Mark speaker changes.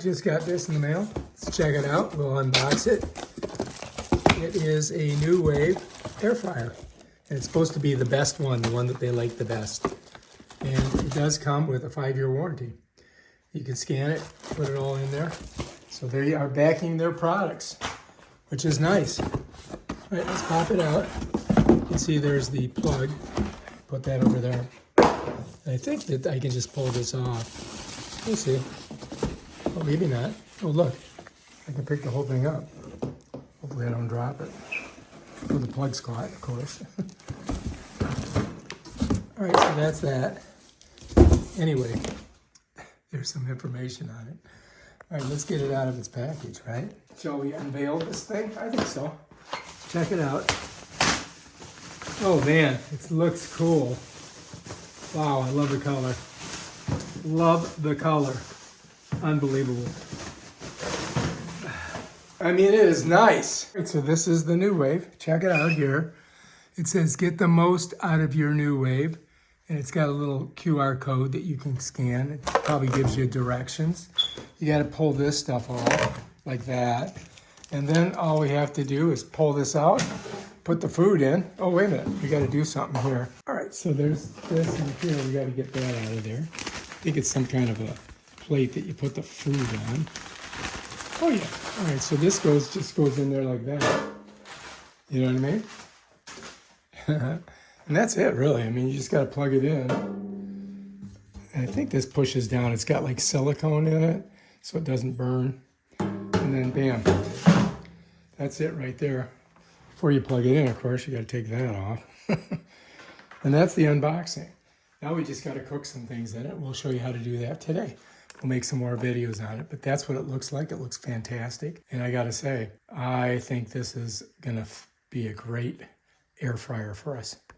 Speaker 1: Just got this in the mail. Let's check it out. We'll unbox it. It is a Nuwave air fryer. And it's supposed to be the best one, the one that they like the best. And it does come with a 5-year warranty. You can scan it, put it all in there. So they are backing their products, which is nice. All right, let's pop it out. You can see there's the plug. Put that over there. I think that I can just pull this off. We'll see. Oh, maybe not. Oh, look. I can pick the whole thing up. Hopefully I don't drop it. Oh, the plug's caught, of course. All right, so that's that. Anyway, there's some information on it. All right, let's get it out of its package, right? Shall we unveil this thing? I think so. Check it out. Oh man, it looks cool. Wow, I love the color. Love the color. Unbelievable. I mean, it is nice. Right, so this is the Nuwave. Check it out here. It says, get the most out of your Nuwave. And it's got a little QR code that you can scan. It probably gives you directions. You got to pull this stuff off like that. And then all we have to do is pull this out, put the food in. Oh, wait a minute. We got to do something here. All right, so there's this in here. We got to get that out of there. I think it's some kind of a plate that you put the food on. Oh yeah. All right, so this just goes in there like that. You know what I mean? And that's it, really. I mean, you just got to plug it in. And I think this pushes down. It's got like silicone in it, so it doesn't burn. And then bam. That's it right there. Before you plug it in, of course, you got to take that off. And that's the unboxing. Now we just got to cook some things in it. We'll show you how to do that today. We'll make some more videos on it, but that's what it looks like. It looks fantastic. And I got to say, I think this is going to be a great air fryer for us.